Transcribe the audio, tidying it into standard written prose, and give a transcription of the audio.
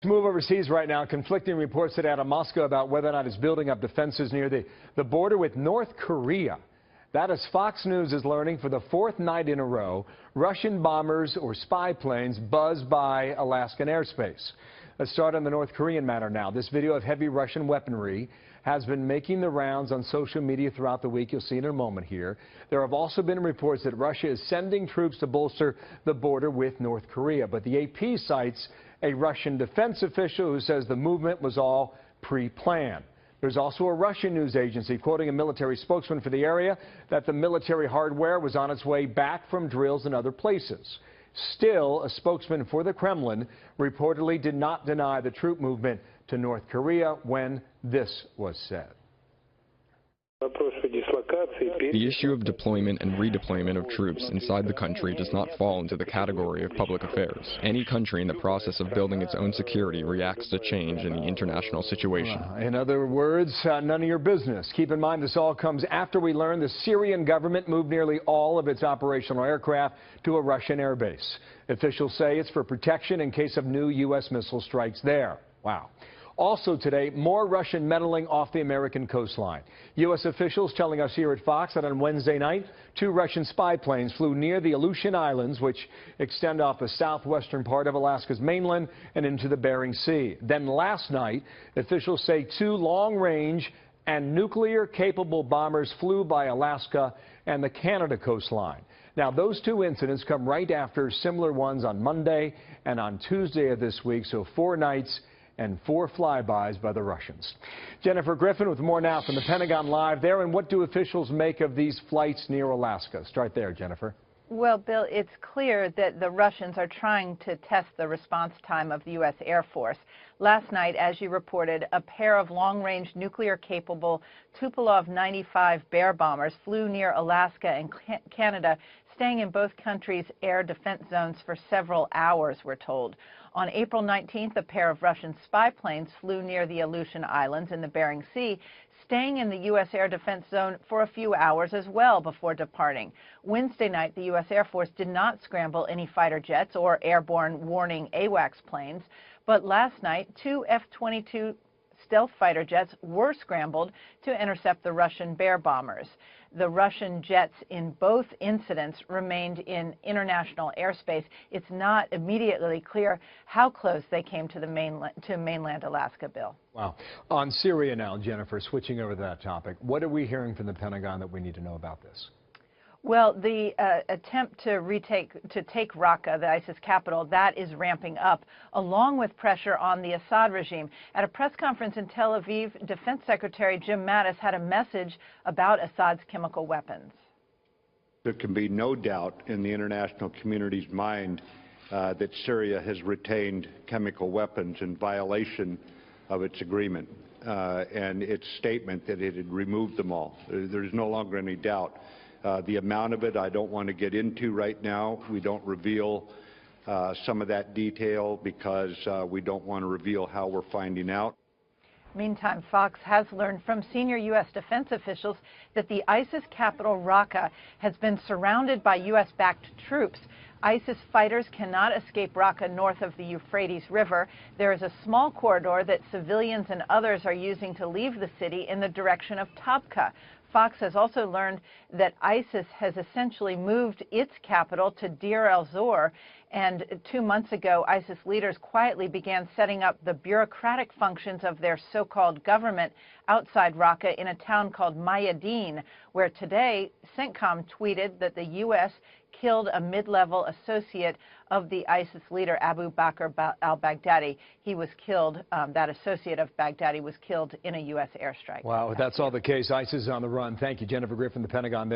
Let's move overseas right now. Conflicting reports today out of Moscow about whether or not it's building up defenses near the border with North Korea. That, as Fox News is learning, for the fourth night in a row, Russian bombers or spy planes buzz by Alaskan airspace. Let's start on the North Korean matter now. This video of heavy Russian weaponry has been making the rounds on social media throughout the week. You'll see in a moment here. There have also been reports that Russia is sending troops to bolster the border with North Korea. But the AP cites a Russian defense official who says the movement was all pre-planned. There's also a Russian news agency quoting a military spokesman for the area that the military hardware was on its way back from drills in other places. Still, a spokesman for the Kremlin reportedly did not deny the troop movement to North Korea when this was said. The issue of deployment and redeployment of troops inside the country does not fall into the category of public affairs. Any country in the process of building its own security reacts to change in the international situation. In other words, none of your business. Keep in mind this all comes after we learned the Syrian government moved nearly all of its operational aircraft to a Russian airbase. Officials say it's for protection in case of new U.S. missile strikes there. Wow. Also today, more Russian meddling off the American coastline. U.S. officials telling us here at Fox that on Wednesday night, 2 Russian spy planes flew near the Aleutian Islands, which extend off the southwestern part of Alaska's mainland and into the Bering Sea. Then last night, officials say 2 long-range and nuclear-capable bombers flew by Alaska and the Canada coastline. Now, those 2 incidents come right after similar ones on Monday and on Tuesday of this week, so 4 nights and 4 flybys by the Russians. Jennifer Griffin with more now from the Pentagon Live there. And what do officials make of these flights near Alaska? Start there, Jennifer. Well, Bill, it's clear that the Russians are trying to test the response time of the U.S. Air Force. Last night, as you reported, a pair of long-range nuclear-capable Tupolev 95 Bear bombers flew near Alaska and Canada, staying in both countries' air defense zones for several hours, we're told. On April 19th, a pair of Russian spy planes flew near the Aleutian Islands in the Bering Sea, staying in the U.S. air defense zone for a few hours as well before departing. Wednesday night, the U.S. Air Force did not scramble any fighter jets or airborne warning AWACS planes, but last night, 2 F-22 stealth fighter jets were scrambled to intercept the Russian Bear bombers. The Russian jets in both incidents remained in international airspace. It's not immediately clear how close they came to mainland Alaska, Bill. Wow. On Syria now, Jennifer, switching over to that topic, what are we hearing from the Pentagon that we need to know about this? Well, the attempt to take Raqqa, the ISIS capital, that is ramping up, along with pressure on the Assad regime. At a press conference in Tel Aviv, Defense Secretary Jim Mattis had a message about Assad's chemical weapons. There can be no doubt in the international community's mind that Syria has retained chemical weapons in violation of its agreement and its statement that it had removed them all. There's no longer any doubt. The amount of it I don't want to get into right now. We don't reveal some of that detail because we don't want to reveal how we're finding out. Meantime, Fox has learned from senior U.S. defense officials that the ISIS capital, Raqqa, has been surrounded by U.S.-backed troops. ISIS fighters cannot escape Raqqa north of the Euphrates River. There is a small corridor that civilians and others are using to leave the city in the direction of Tabqa. Fox has also learned that ISIS has essentially moved its capital to Deir el-Zor, and 2 months ago, ISIS leaders quietly began setting up the bureaucratic functions of their so-called government outside Raqqa in a town called Mayadeen, where today, CENTCOM tweeted that the U.S. killed a mid-level associate of the ISIS leader Abu Bakr al-Baghdadi. He was killed, that associate of Baghdadi was killed in a U.S. airstrike. Wow, if that's all the case, ISIS is on the run. Thank you, Jennifer Griffin, the Pentagon there.